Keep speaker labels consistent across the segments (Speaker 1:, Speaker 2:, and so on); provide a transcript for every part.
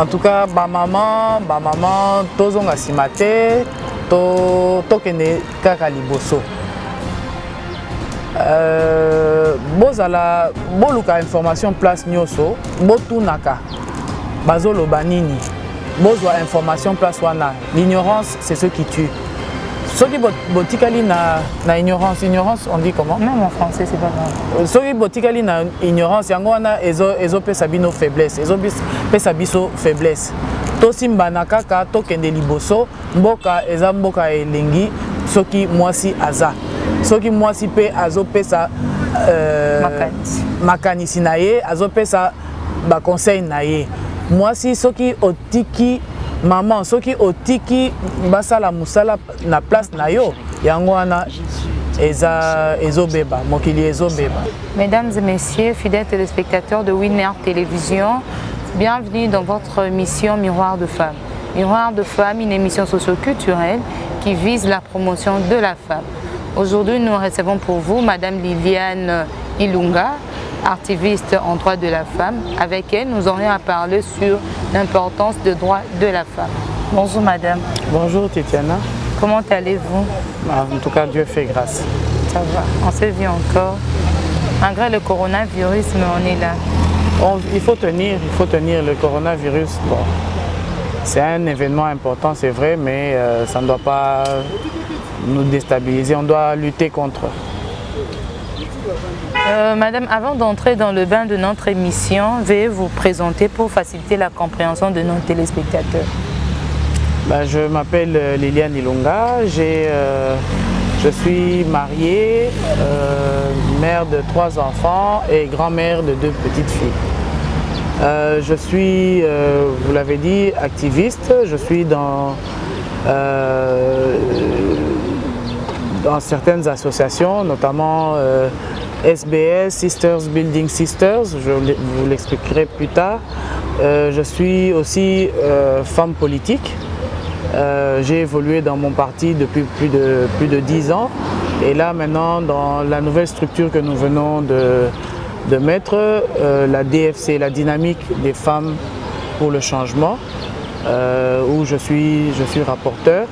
Speaker 1: En tout cas, maman, tozonga simate, tokende kaka liboso. Bozala boluka information place nyoso, botunaka, bazolo banini, bozwa information place wana. L'ignorance, c'est ce qui tue. Ce qui botikali na ignorance, on dit comment?
Speaker 2: Même en français, c'est pas grave.
Speaker 1: Ce qui botikali na ignorance, yango wana ezo pesa bino faiblesse, ezo pesa biso faiblesse. To simbana kaka to kende liboso, mboka eza mboka elengi, soki mwasi aza. Soki mwasi pe azo pesa makanisi na ye, azo pesa ba conseil na ye. Mwasi soki otiki maman, soki otiki basala musala na place na yo, yango wana ezobeba, mokili ezobeba.
Speaker 2: Mesdames et messieurs, fidèles téléspectateurs de Winner Télévision, bienvenue dans votre émission Miroir de Femmes. Miroir de Femmes, une émission socio-culturelle qui vise la promotion de la femme. Aujourd'hui, nous recevons pour vous Madame Liliane Ilunga, activiste en droit de la femme. Avec elle, nous aurions à parler sur l'importance des droits de la femme. Bonjour Madame.
Speaker 1: Bonjour Titiana.
Speaker 2: Comment allez-vous?
Speaker 1: En tout cas, Dieu fait grâce.
Speaker 2: Ça va, on se vit encore. Malgré le coronavirus, mais on est là.
Speaker 1: Il faut tenir le coronavirus. Bon, c'est un événement important, c'est vrai, mais ça ne doit pas nous déstabiliser, on doit lutter contre.
Speaker 2: Madame, avant d'entrer dans le bain de notre émission, veuillez vous présenter pour faciliter la compréhension de nos téléspectateurs.
Speaker 1: Je m'appelle Liliane Ilunga, je suis mariée, mère de 3 enfants et grand-mère de 2 petites filles. Je suis, vous l'avez dit, activiste, je suis dans certaines associations, notamment SBS, Sisters Building Sisters, je vous l'expliquerai plus tard. Je suis aussi femme politique. J'ai évolué dans mon parti depuis plus de 10 ans. Et là maintenant, dans la nouvelle structure que nous venons de mettre, la DFC, la dynamique des femmes pour le changement, où je suis rapporteur.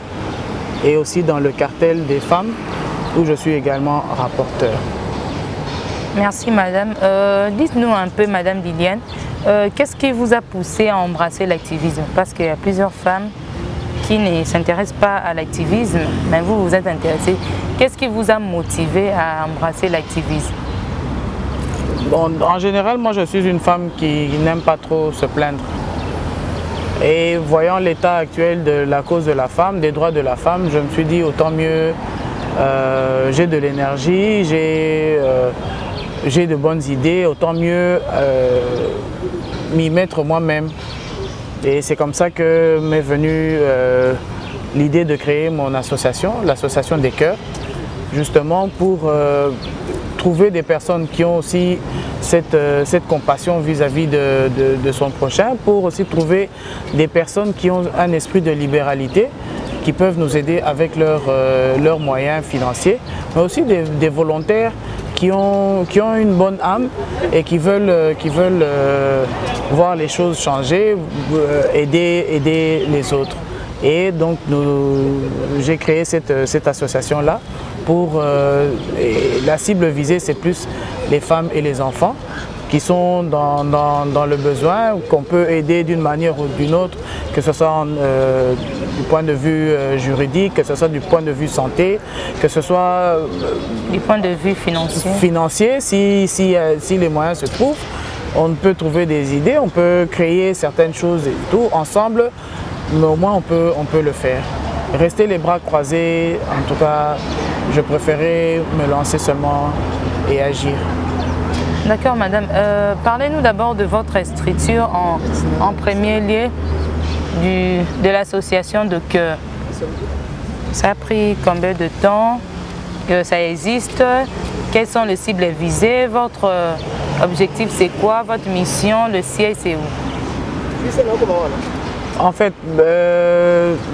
Speaker 1: Et aussi dans le cartel des femmes, où je suis également rapporteur.
Speaker 2: Merci Madame. Dites-nous un peu Madame Liliane, qu'est-ce qui vous a poussé à embrasser l'activisme? Parce qu'il y a plusieurs femmes qui ne s'intéressent pas à l'activisme, mais vous, vous êtes intéressée. Qu'est-ce qui vous a motivé à embrasser l'activisme?
Speaker 1: Bon, en général, moi je suis une femme qui n'aime pas trop se plaindre. Et voyant l'état actuel de la cause de la femme, des droits de la femme, je me suis dit autant mieux, j'ai de l'énergie, j'ai de bonnes idées, autant mieux m'y mettre moi-même. Et c'est comme ça que m'est venue l'idée de créer mon association, l'association des cœurs, justement pour trouver des personnes qui ont aussi cette compassion vis-à-vis de son prochain, pour aussi trouver des personnes qui ont un esprit de libéralité, qui peuvent nous aider avec leurs moyens financiers, mais aussi des volontaires qui ont une bonne âme et qui veulent voir les choses changer, aider les autres. Et donc j'ai créé cette association-là pour la cible visée, c'est plus les femmes et les enfants qui sont dans le besoin, qu'on peut aider d'une manière ou d'une autre, que ce soit du point de vue juridique, que ce soit du point de vue santé, que ce soit
Speaker 2: du point de vue financier.
Speaker 1: Financier, si les moyens se trouvent, on peut trouver des idées, on peut créer certaines choses et tout ensemble, mais au moins on peut le faire. Rester les bras croisés, en tout cas, je préférais me lancer seulement et agir.
Speaker 2: D'accord, madame. Parlez-nous d'abord de votre structure en premier lieu de l'association de cœur. Ça a pris combien de temps que ça existe? Quelles sont les cibles visées? Votre objectif c'est quoi? Votre mission, le siège c'est où?
Speaker 1: En fait,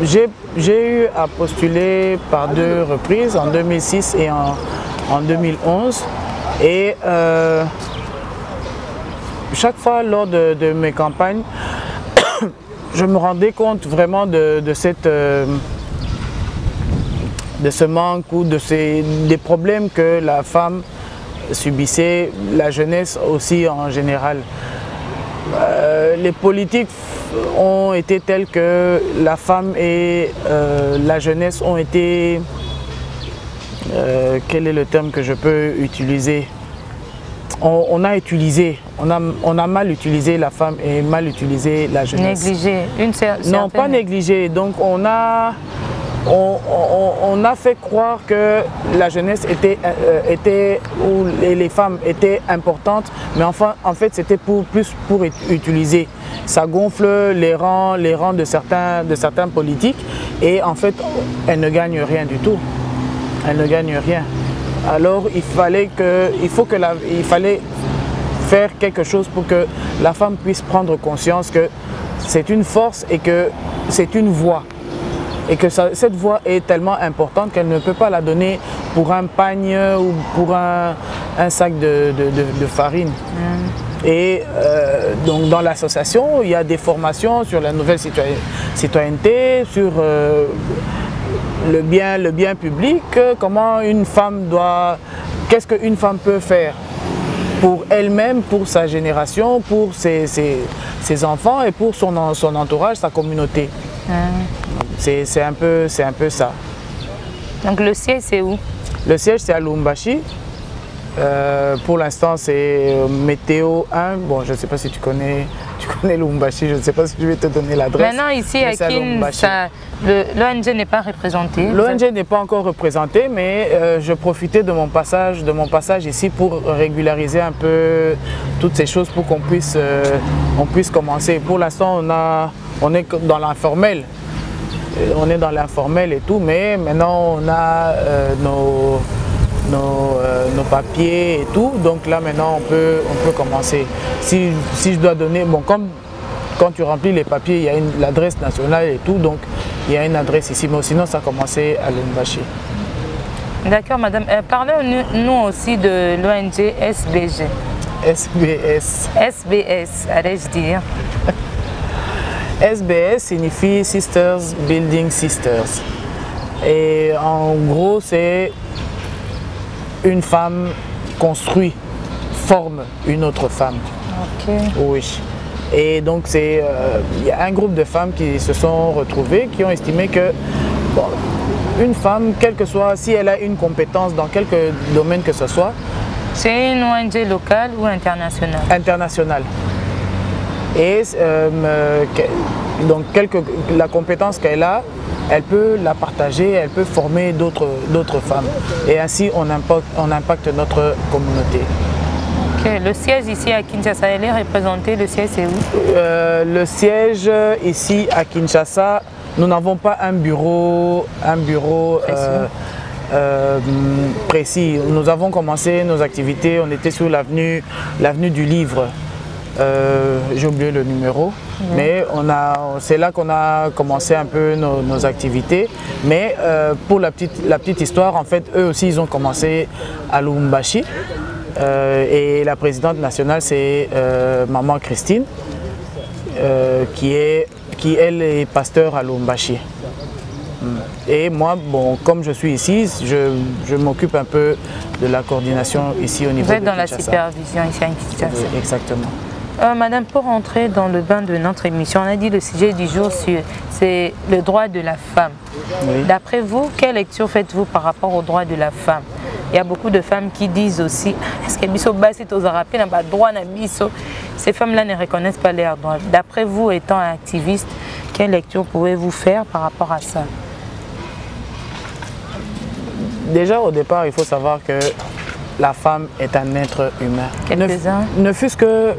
Speaker 1: j'ai eu à postuler par 2 reprises, en 2006 et en 2011. Et chaque fois lors de mes campagnes, je me rendais compte vraiment de ce manque ou des problèmes que la femme subissait, la jeunesse aussi en général. Les politiques ont été telles que la femme et la jeunesse ont été... quel est le terme que je peux utiliser? On a mal utilisé la femme et mal utilisé la jeunesse.
Speaker 2: Négligé,
Speaker 1: non, pas négligé. Donc on a fait croire que la jeunesse était ou les femmes étaient importantes, mais enfin, en fait c'était plus pour utiliser. Ça gonfle les rangs de certains politiques et en fait elles ne gagnent rien du tout. Elles ne gagnent rien. Alors il fallait faire quelque chose pour que la femme puisse prendre conscience que c'est une force et que c'est une voix. Et que cette voix est tellement importante qu'elle ne peut pas la donner pour un pagne ou pour un sac de farine. Et donc dans l'association, il y a des formations sur la nouvelle citoyenneté, sur le bien public, comment une femme doit... Qu'est-ce qu'une femme peut faire pour elle-même, pour sa génération, pour ses enfants et pour son entourage, sa communauté. C'est un peu ça.
Speaker 2: Donc le siège c'est où?
Speaker 1: Le siège c'est à Lubumbashi. Pour l'instant c'est Météo 1. Bon, je ne sais pas si tu connais Lubumbashi, je ne sais pas si je vais te donner l'adresse.
Speaker 2: Maintenant ici à Kinshasa, l'ONG n'est pas représentée.
Speaker 1: L'ONG n'est pas encore représentée, mais je profitais de mon passage ici pour régulariser un peu toutes ces choses pour qu'on puisse commencer. Pour l'instant on est dans l'informel. On est dans l'informel et tout, mais maintenant on a nos papiers et tout, donc là maintenant on peut commencer. Si je dois donner, bon, comme quand tu remplis les papiers, il y a l'adresse nationale et tout, donc il y a une adresse ici, mais sinon ça a commencé à Lubumbashi.
Speaker 2: D'accord madame, parlez-nous aussi de l'ONG SBG. SBS, allais-je dire.
Speaker 1: SBS signifie Sisters Building Sisters. Et en gros, c'est une femme construit, forme une autre femme.
Speaker 2: Ok.
Speaker 1: Oui. Et donc, il y a un groupe de femmes qui se sont retrouvées, qui ont estimé que bon, une femme, quelle que soit, si elle a une compétence dans quelque domaine que ce soit.
Speaker 2: C'est une ONG locale ou internationale? Internationale.
Speaker 1: Et donc la compétence qu'elle a, elle peut la partager, elle peut former d'autres femmes. Et ainsi on impacte notre communauté.
Speaker 2: Okay. Le siège ici à Kinshasa, elle est représentée, le siège c'est où?
Speaker 1: Le siège ici à Kinshasa, nous n'avons pas un bureau précis. Nous avons commencé nos activités, on était sur l'avenue du Livre. J'ai oublié le numéro, mais c'est là qu'on a commencé un peu nos activités. Mais pour la petite histoire, en fait, eux aussi, ils ont commencé à Lubumbashi. Et la présidente nationale, c'est Maman Christine, qui elle est pasteur à Lubumbashi. Et moi, bon, comme je suis ici, je m'occupe un peu de la coordination ici au niveau de Kinshasa.
Speaker 2: Vous êtes dans la supervision ici à Kinshasa.
Speaker 1: Oui, exactement.
Speaker 2: Madame, pour entrer dans le bain de notre émission, on a dit le sujet du jour, c'est le droit de la femme. Oui. D'après vous, quelle lecture faites-vous par rapport au droit de la femme? Il y a beaucoup de femmes qui disent aussi, est-ce que biso basi tozarapi na ba droit na biso? Ces femmes-là ne reconnaissent pas leurs droits. D'après vous, étant activiste, quelle lecture pouvez-vous faire par rapport à ça?
Speaker 1: Déjà au départ, il faut savoir que la femme est un être humain.
Speaker 2: Quelques-uns.
Speaker 1: Ne fût-ce que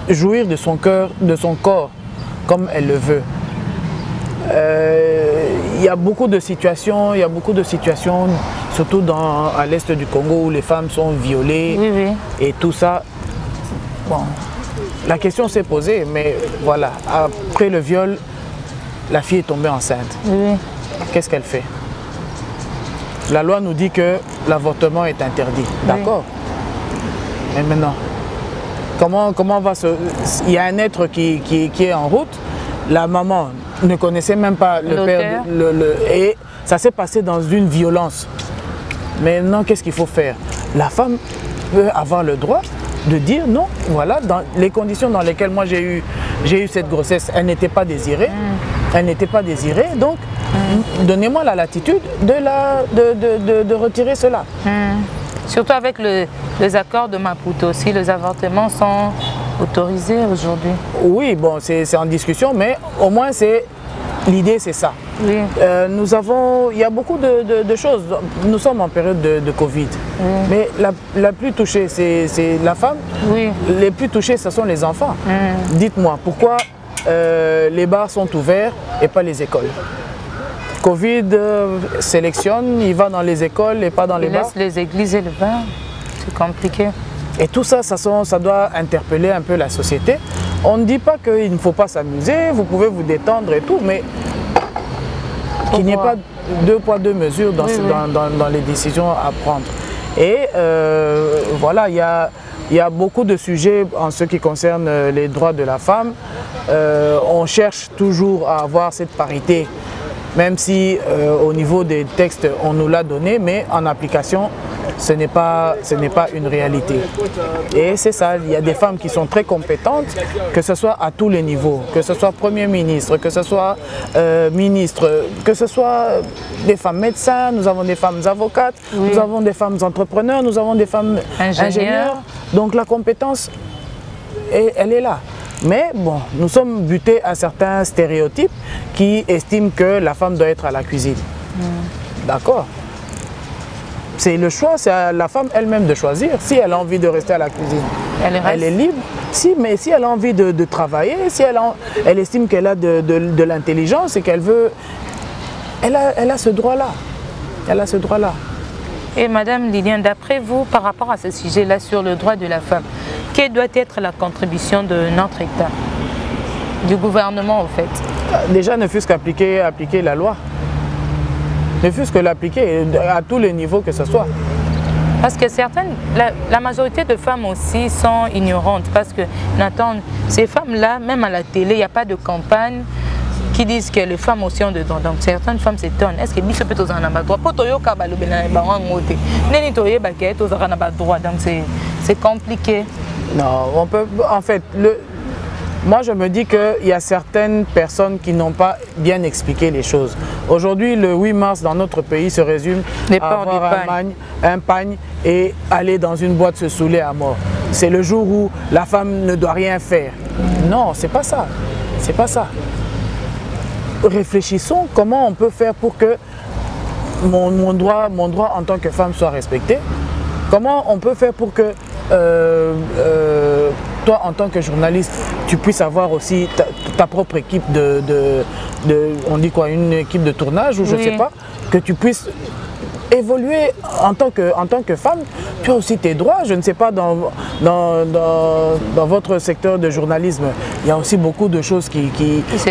Speaker 1: jouir de son corps comme elle le veut. Il y a beaucoup de situations, surtout à l'est du Congo où les femmes sont violées, oui. Et tout ça. Bon, la question s'est posée, mais voilà, après le viol, la fille est tombée enceinte.
Speaker 2: Oui.
Speaker 1: Qu'est-ce qu'elle fait? La loi nous dit que l'avortement est interdit, d'accord? Mais maintenant, Comment va se... Il y a un être qui est en route, la maman ne connaissait même pas le père, et ça s'est passé dans une violence. Maintenant, qu'est-ce qu'il faut faire? La femme peut avoir le droit de dire non, voilà, dans les conditions dans lesquelles moi j'ai eu cette grossesse, elle n'était pas désirée, elle n'était pas désirée, donc donnez-moi la latitude de retirer cela.
Speaker 2: Surtout avec les accords de Maputo aussi, les avortements sont autorisés aujourd'hui.
Speaker 1: Oui, bon, c'est en discussion, mais au moins l'idée c'est ça.
Speaker 2: Oui.
Speaker 1: Il y a beaucoup de choses. Nous sommes en période de Covid, mais la plus touchée, c'est la femme.
Speaker 2: Oui.
Speaker 1: Les plus touchés, ce sont les enfants. Dites-moi, pourquoi les bars sont ouverts et pas les écoles? Covid sélectionne, il va dans les écoles et pas dans les bars.
Speaker 2: Il laisse les églises et les bars, c'est compliqué.
Speaker 1: Et tout ça, ça doit interpeller un peu la société. On ne dit pas qu'il ne faut pas s'amuser, vous pouvez vous détendre et tout, mais qu'il n'y ait pas deux poids, deux mesures dans les décisions à prendre. Et voilà, il y a beaucoup de sujets en ce qui concerne les droits de la femme. On cherche toujours à avoir cette parité, même si au niveau des textes, on nous l'a donné, mais en application, ce n'est pas une réalité. Et c'est ça, il y a des femmes qui sont très compétentes, que ce soit à tous les niveaux, que ce soit Premier ministre, que ce soit ministre, que ce soit des femmes médecins, nous avons des femmes avocates, nous avons des femmes entrepreneurs, nous avons des femmes ingénieurs. Donc la compétence, elle est là. Mais bon, nous sommes butés à certains stéréotypes qui estiment que la femme doit être à la cuisine. D'accord. C'est le choix, c'est à la femme elle-même de choisir. Si elle a envie de rester à la cuisine, elle est libre. Mais si elle a envie de travailler, si elle estime qu'elle a de l'intelligence et qu'elle veut... Elle a ce droit-là. Elle a ce droit-là.
Speaker 2: Et Madame Liliane, d'après vous, par rapport à ce sujet-là sur le droit de la femme, quelle doit être la contribution de notre État, du gouvernement en fait?
Speaker 1: Déjà, ne fût-ce qu'appliquer la loi. Ne fût-ce que l'appliquer à tous les niveaux que ce soit.
Speaker 2: Parce que la majorité de femmes aussi sont ignorantes. Parce que, Nathan, ces femmes-là, même à la télé, il n'y a pas de campagne qui disent que les femmes aussi ont des droits. Donc certaines femmes s'étonnent. Est-ce que Biso peut être en droit? Donc c'est compliqué.
Speaker 1: Non, on peut. En fait, moi je me dis qu'il y a certaines personnes qui n'ont pas bien expliqué les choses. Aujourd'hui, le 8 mars dans notre pays se résume à avoir un pagne et aller dans une boîte se saouler à mort. C'est le jour où la femme ne doit rien faire. Non, c'est pas ça. C'est pas ça. Réfléchissons comment on peut faire pour que mon droit en tant que femme soit respecté. Comment on peut faire pour que toi, en tant que journaliste, tu puisses avoir aussi ta propre équipe on dit quoi, une équipe de tournage ou je ne sais pas, que tu puisses évoluer en tant que femme. Tu as aussi tes droits, je ne sais pas, dans votre secteur de journalisme, il y a aussi beaucoup de choses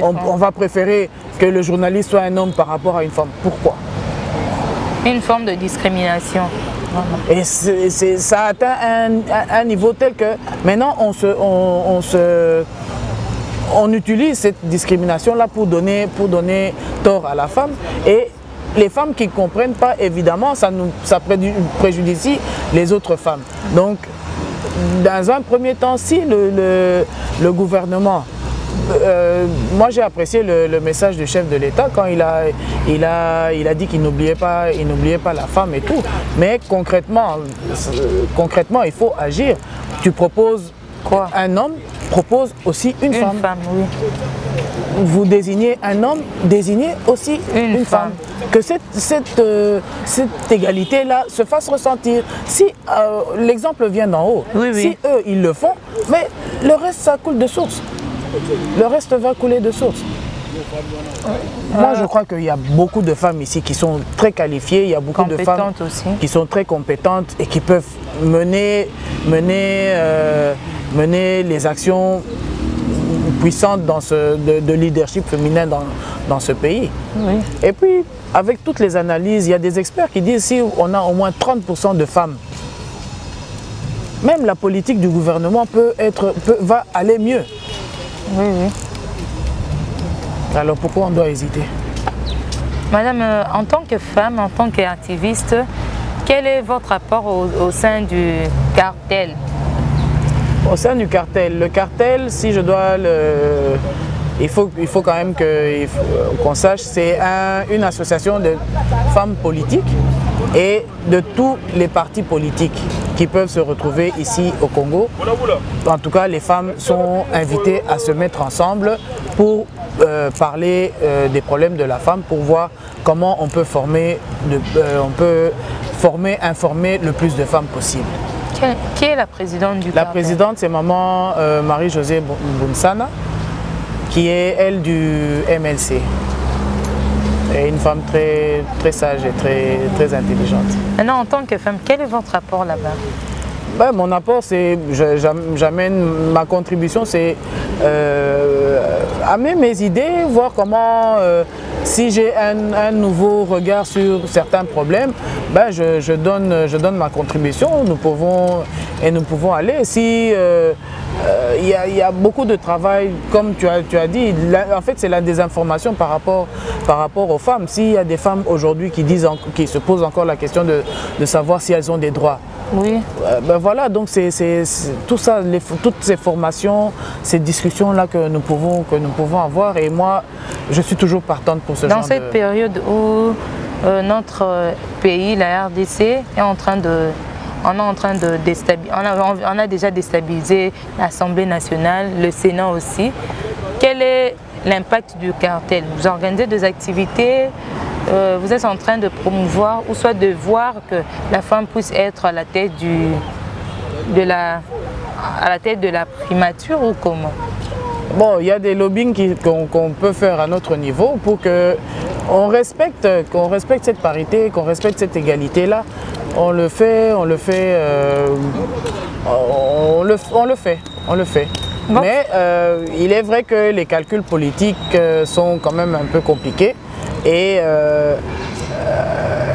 Speaker 1: on va préférer que le journaliste soit un homme par rapport à une femme. Pourquoi?
Speaker 2: Une forme de discrimination.
Speaker 1: Et ça atteint un niveau tel que maintenant on utilise cette discrimination-là pour donner tort à la femme. Et les femmes qui ne comprennent pas, évidemment, ça préjudicie les autres femmes. Donc, dans un premier temps, si le gouvernement... moi j'ai apprécié le message du chef de l'État quand il a dit qu'il n'oubliait pas la femme et tout. Mais concrètement il faut agir. Tu proposes
Speaker 2: quoi? Un
Speaker 1: homme propose aussi une femme.
Speaker 2: Oui.
Speaker 1: Vous désignez un homme, désignez aussi une femme. Que cette égalité-là se fasse ressentir. Si l'exemple vient d'en haut, si eux ils le font, mais le reste ça coule de source. Le reste va couler de source. Moi, je crois qu'il y a beaucoup de femmes ici qui sont très qualifiées. Il y a beaucoup de femmes qui sont très compétentes et qui peuvent mener les actions puissantes de leadership féminin dans ce pays. Oui. Et puis, avec toutes les analyses, il y a des experts qui disent si on a au moins 30% de femmes même la politique du gouvernement va aller mieux.
Speaker 2: Oui, oui.
Speaker 1: Alors pourquoi on doit hésiter?
Speaker 2: Madame, en tant que femme, en tant qu'activiste, quel est votre rapport au sein du cartel?
Speaker 1: Au sein du cartel, le cartel, si je dois le... Il faut quand même qu'on sache, c'est une association de femmes politiques et de tous les partis politiques qui peuvent se retrouver ici au Congo. En tout cas, les femmes sont invitées à se mettre ensemble pour parler des problèmes de la femme, pour voir comment on peut informer le plus de femmes possible.
Speaker 2: Qui est la présidente du cartel?
Speaker 1: La présidente, c'est maman Marie-Josée Bounsana, qui est elle du MLC. Et une femme très, très sage et très intelligente.
Speaker 2: Maintenant, en tant que femme, quel est votre rapport là-bas?
Speaker 1: Ben, mon apport, c'est, j'amène ma contribution, c'est amener mes idées, voir comment, si j'ai un nouveau regard sur certains problèmes, ben, je donne ma contribution, nous pouvons aller. Si il y a beaucoup de travail, comme tu as dit, en fait c'est la désinformation par rapport aux femmes. S'il y a des femmes aujourd'hui qui se posent encore la question de savoir si elles ont des droits.
Speaker 2: Oui.
Speaker 1: Ben voilà, donc c'est tout ça, toutes ces formations, ces discussions-là que nous pouvons avoir. Et moi, je suis toujours partante pour ce genre de...
Speaker 2: Dans cette période où notre pays, la RDC, est en train de... On a déjà déstabilisé l'Assemblée nationale, le Sénat aussi. Quel est l'impact du cartel? Vous organisez des activités, vous êtes en train de promouvoir, ou soit de voir que la femme puisse être à la tête de la primature, ou comment?
Speaker 1: Bon, il y a des lobbying qu'on peut faire à notre niveau pour qu'on respecte cette parité, qu'on respecte cette égalité-là. On le fait. Bon. Mais il est vrai que les calculs politiques sont quand même un peu compliqués et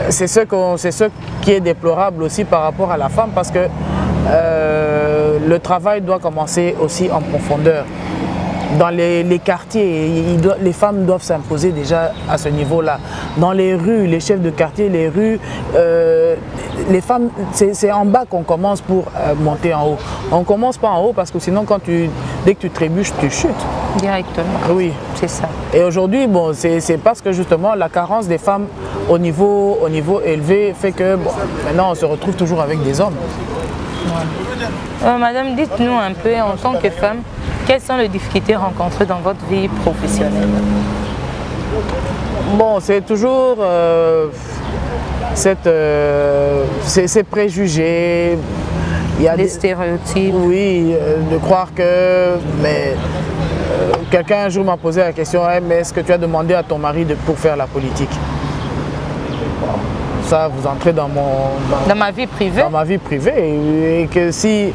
Speaker 1: c'est ce qui est déplorable aussi par rapport à la femme, parce que le travail doit commencer aussi en profondeur. Dans les quartiers, les femmes doivent s'imposer déjà à ce niveau-là. Dans les rues, les chefs de quartier, les rues, les femmes, c'est en bas qu'on commence pour monter en haut. On ne commence pas en haut parce que sinon, dès que tu trébuches, tu chutes.
Speaker 2: Directement.
Speaker 1: Oui.
Speaker 2: C'est ça.
Speaker 1: Et aujourd'hui, bon, c'est parce que justement la carence des femmes au niveau élevé fait que bon, maintenant on se retrouve toujours avec des hommes.
Speaker 2: Ouais. Madame, dites-nous un peu, en tant que femme, quelles sont les difficultés rencontrées dans votre vie professionnelle?
Speaker 1: Bon, c'est toujours ces préjugés. Il y a
Speaker 2: des stéréotypes.
Speaker 1: Oui, de croire que... Mais quelqu'un un jour m'a posé la question, hey, mais est-ce que tu as demandé à ton mari pour faire la politique? Ça, vous entrez dans
Speaker 2: ma vie privée.
Speaker 1: Dans ma vie privée. Et que si...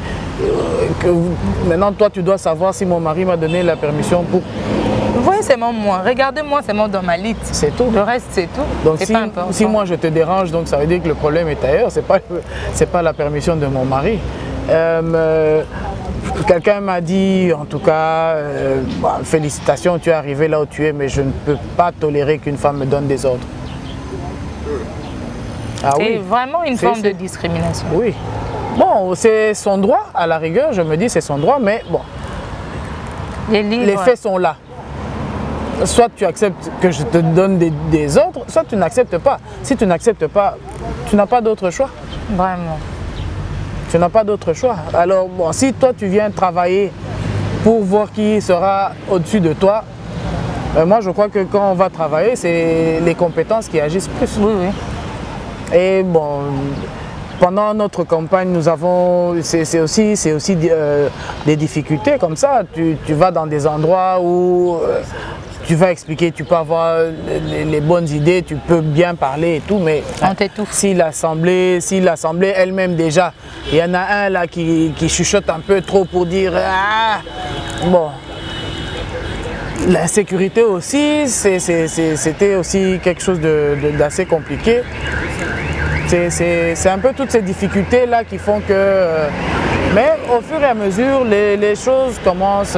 Speaker 1: maintenant, toi, tu dois savoir si mon mari m'a donné la permission pour...
Speaker 2: Vous voyez, c'est moi. Regardez-moi, c'est moi dans ma liste.
Speaker 1: C'est tout.
Speaker 2: Le reste, c'est tout.
Speaker 1: Donc, si moi, je te dérange, donc ça veut dire que le problème est ailleurs. C'est pas la permission de mon mari. Quelqu'un m'a dit, en tout cas, félicitations, tu es arrivé là où tu es, mais je ne peux pas tolérer qu'une femme me donne des ordres.
Speaker 2: Ah, c'est oui. Vraiment une forme de discrimination.
Speaker 1: Oui. Bon, c'est son droit, à la rigueur, je me dis c'est son droit, mais bon, les faits sont là. Soit tu acceptes que je te donne des ordres, soit tu n'acceptes pas. Si tu n'acceptes pas, tu n'as pas d'autre choix.
Speaker 2: Vraiment.
Speaker 1: Tu n'as pas d'autre choix. Alors, bon, si toi tu viens travailler pour voir qui sera au-dessus de toi, moi je crois que quand on va travailler, c'est les compétences qui agissent plus.
Speaker 2: Oui, oui.
Speaker 1: Et bon, pendant notre campagne, nous avons, c'est aussi des difficultés comme ça. Tu vas dans des endroits où tu vas expliquer, tu peux avoir les bonnes idées, tu peux bien parler et tout, mais si l'Assemblée elle-même déjà, il y en a un là qui chuchote un peu trop pour dire ah, bon. L'insécurité aussi, c'était aussi quelque chose d'assez compliqué. C'est un peu toutes ces difficultés-là qui font que Mais au fur et à mesure, les choses commencent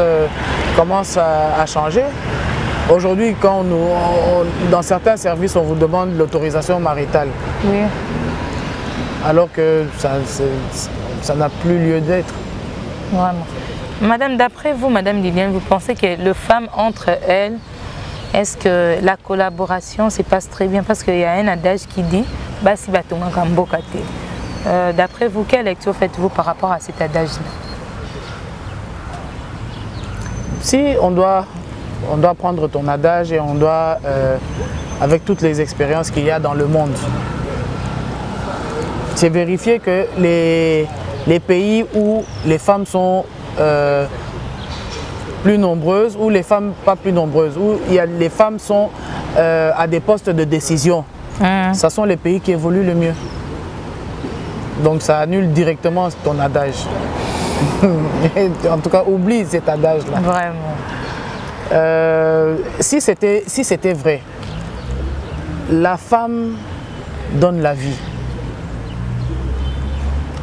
Speaker 1: à changer. Aujourd'hui, quand dans certains services, on vous demande l'autorisation maritale.
Speaker 2: Oui.
Speaker 1: Alors que ça n'a plus lieu d'être.
Speaker 2: Vraiment. Madame, d'après vous, Madame Liliane, vous pensez que les femmes entre elles, est-ce que la collaboration se passe très bien? Parce qu'il y a un adage qui dit Basi batonga kamboka te. D'après vous, quelle lecture faites-vous par rapport à cet adage-là?
Speaker 1: Si on doit prendre ton adage et on doit, avec toutes les expériences qu'il y a dans le monde, c'est vérifier que les pays où les femmes sont plus nombreuses, ou les femmes pas plus nombreuses, où les femmes sont à des postes de décision, ce sont les pays qui évoluent le mieux. Donc ça annule directement ton adage. En tout cas, oublie cet adage-là.
Speaker 2: Vraiment.
Speaker 1: Si c'était vrai, la femme donne la vie.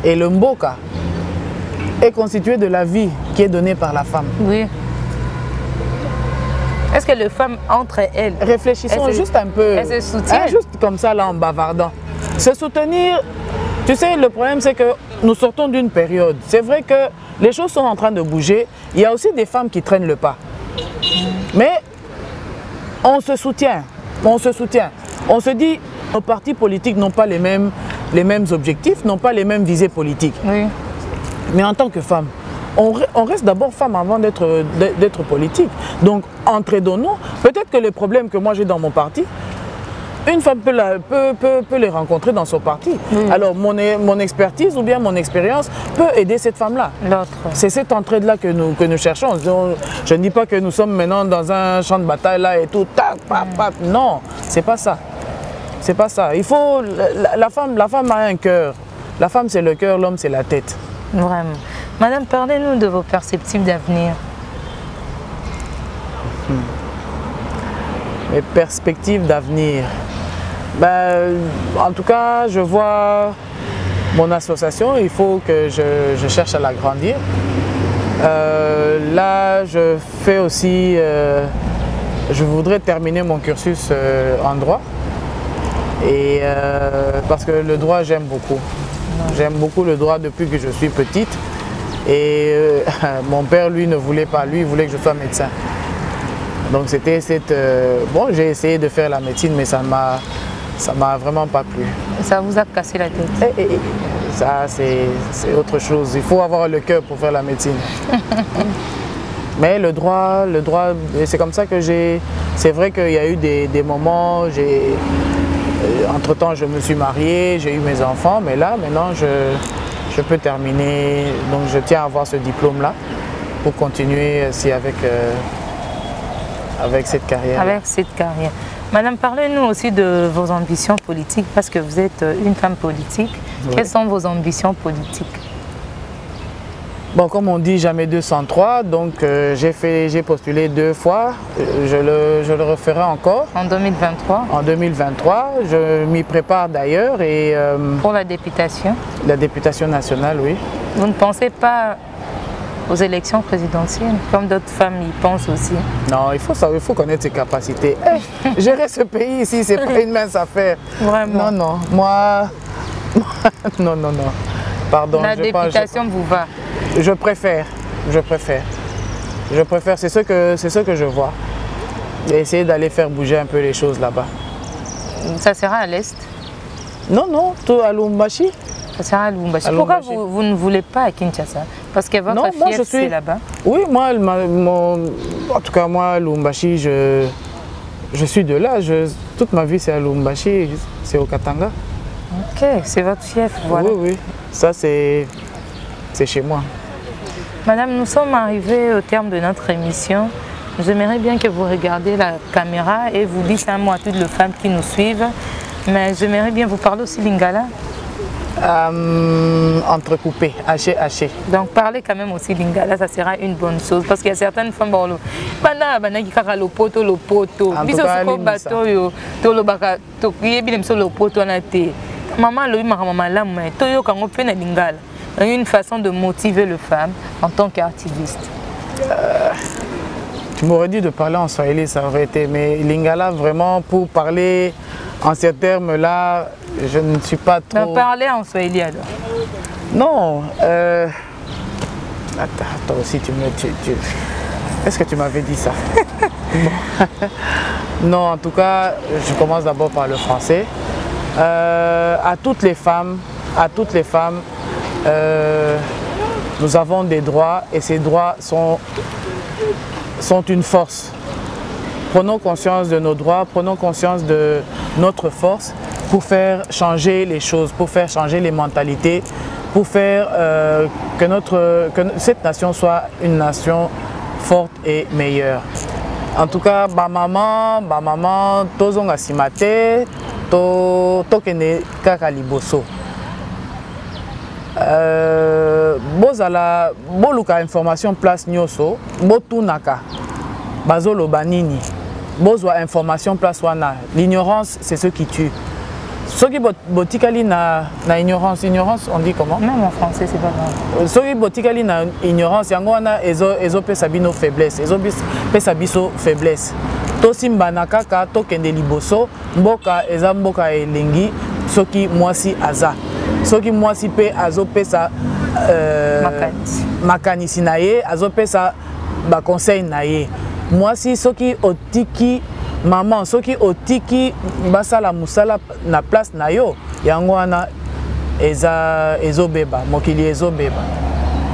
Speaker 1: Et le mboka est constitué de la vie qui est donnée par la femme.
Speaker 2: Oui. Est-ce que les femmes entre elles...
Speaker 1: Réfléchissons juste un peu.
Speaker 2: Elles se soutiennent.
Speaker 1: Juste comme ça, là, en bavardant. Se soutenir, tu sais, le problème, c'est que nous sortons d'une période. C'est vrai que les choses sont en train de bouger. Il y a aussi des femmes qui traînent le pas. Mais on se soutient. On se soutient. On se dit, nos partis politiques n'ont pas les mêmes objectifs, n'ont pas les mêmes visées politiques.
Speaker 2: Oui.
Speaker 1: Mais en tant que femme, on reste d'abord femme avant d'être politique. Donc, entraidons-nous. Peut-être que les problèmes que moi j'ai dans mon parti, une femme peut les rencontrer dans son parti. Alors, mon expertise ou bien mon expérience peut aider cette femme-là. C'est cette entraide-là que nous cherchons. Je ne dis pas que nous sommes maintenant dans un champ de bataille là et tout. Tac, pap, pap. Non, c'est pas ça. C'est pas ça. Il faut... La femme a un cœur. La femme, c'est le cœur, l'homme, c'est la tête.
Speaker 2: Vraiment. Madame, parlez-nous de vos perspectives d'avenir.
Speaker 1: Mes perspectives d'avenir. Ben, en tout cas, je vois mon association, il faut que je cherche à l'agrandir. Là, je fais aussi... je voudrais terminer mon cursus en droit. Et parce que le droit, j'aime beaucoup. J'aime beaucoup le droit depuis que je suis petite. Et mon père, lui, ne voulait pas. Lui, il voulait que je sois médecin. Donc c'était cette... bon, j'ai essayé de faire la médecine, mais ça m'a vraiment pas plu.
Speaker 2: Ça vous a cassé la tête?
Speaker 1: Ça, c'est autre chose. Il faut avoir le cœur pour faire la médecine. Mais le droit, c'est comme ça que j'ai... C'est vrai qu'il y a eu des moments, entre-temps, je me suis mariée, j'ai eu mes enfants, mais là, maintenant, je peux terminer. Donc, je tiens à avoir ce diplôme-là pour continuer aussi avec cette carrière.
Speaker 2: Avec cette carrière. Madame, parlez-nous aussi de vos ambitions politiques, parce que vous êtes une femme politique. Oui. Quelles sont vos ambitions politiques?
Speaker 1: Bon, comme on dit, jamais 203, donc j'ai postulé 2 fois, je le referai encore.
Speaker 2: En 2023?
Speaker 1: En 2023, je m'y prépare d'ailleurs. Et
Speaker 2: pour la députation? La
Speaker 1: députation nationale, oui.
Speaker 2: Vous ne pensez pas aux élections présidentielles, comme d'autres femmes y pensent aussi?
Speaker 1: Non, il faut connaître ses capacités. Hey, gérer ce pays ici, c'est pas une mince affaire.
Speaker 2: Vraiment?
Speaker 1: Non, moi... non. Pardon.
Speaker 2: La députation vous va?
Speaker 1: Je préfère, c'est ce que je vois. Et essayer d'aller faire bouger un peu les choses là-bas.
Speaker 2: Ça sera à l'est?
Speaker 1: Non, tout à Lubumbashi.
Speaker 2: Ça sera à Lubumbashi. Pourquoi vous ne voulez pas à Kinshasa? Parce que votre fief, c'est là-bas?
Speaker 1: Oui, moi, en tout cas, moi, Lubumbashi, je suis de là. Toute ma vie, c'est à Lubumbashi, c'est au Katanga.
Speaker 2: Ok, c'est votre fief, voilà.
Speaker 1: Oui, ça c'est chez moi.
Speaker 2: Madame, nous sommes arrivés au terme de notre émission. J'aimerais bien que vous regardiez la caméra et vous dites un mot à toutes les femmes qui nous suivent. Mais j'aimerais bien vous parler aussi lingala.
Speaker 1: Entrecoupé, haché.
Speaker 2: Donc parlez quand même aussi lingala, ça sera une bonne chose. Parce qu'il y a certaines femmes qui disent maman, une façon de motiver les femmes en tant qu'activiste?
Speaker 1: Tu m'aurais dit de parler en swahili, ça aurait été, mais lingala, vraiment, pour parler en ces termes-là, je ne suis pas trop...
Speaker 2: Parler en swahili alors?
Speaker 1: Non, attends, toi aussi, est-ce que tu m'avais dit ça? Non, en tout cas, je commence d'abord par le français. À toutes les femmes, nous avons des droits et ces droits sont une force. Prenons conscience de nos droits, prenons conscience de notre force pour faire changer les choses, pour faire changer les mentalités, pour faire que cette nation soit une nation forte et meilleure. En tout cas, ma maman, tozonga simate, tokene kaka liboso. Bozala boluka information place nyoso, botunaka, bazolo banini, bozwa information place wana. L'ignorance, c'est ce qui tue. Ce qui botikali na ignorance, on dit comment?
Speaker 2: Même en français, c'est pas grave.
Speaker 1: Ce qui botikali na ignorance, yango wana ezo pesa bino faiblesse, ezo pesa biso faiblesse. To simba na kaka to kende liboso, mboka eza mboka elengi, soki mwasi aza. Soki mwasi pe azo pesa makanisi na ye, azo pesa ba conseil na ye. Mwasi soki otiki maman, soki otiki basala musala na place na yo, yango wana ezobeba, mokili ezobeba.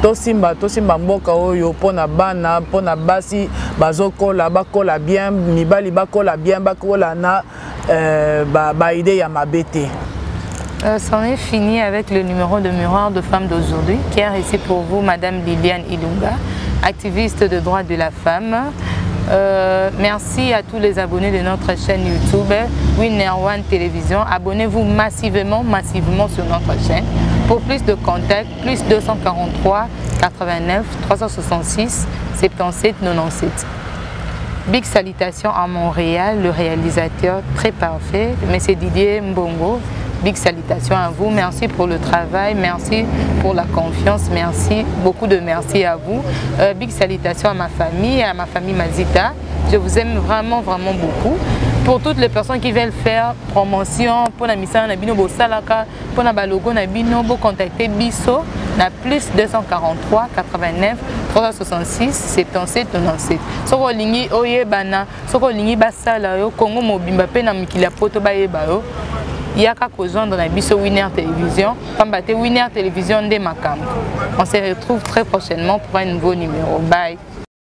Speaker 1: Tosimba mboka oyo pona bana, pona basi bazokola, bakola bien, mibali bakola bien, bakola na ba idée ya mabete.
Speaker 2: C'en est fini avec le numéro de Miroir de Femmes d'aujourd'hui, qui est ici pour vous, Madame Liliane Ilunga, activiste de droits de la femme. Merci à tous les abonnés de notre chaîne YouTube, Winner One Télévision. Abonnez-vous massivement sur notre chaîne. Pour plus de contacts, plus 243 89 366 77 97. Big salutations à Montréal, le réalisateur très parfait, M. Didier Mbongo. Big salutations à vous, merci pour le travail, merci pour la confiance, merci, beaucoup de merci à vous. Big salutations à ma famille Mazita, je vous aime vraiment beaucoup. Pour toutes les personnes qui veulent faire promotion, pour la mission Nabino Bosalaka, pour la logo Nabino, vous contactez Bisso, na plus 243 89 366 77 97. Soko lingi oye bana, soko lingi basala yo Congo mobimba pe na mikila poto baye bayo. Yaka kozondre na biso Winner Télévision, Pambate Winner Télévision de Makam. On se retrouve très prochainement pour un nouveau numéro. Bye.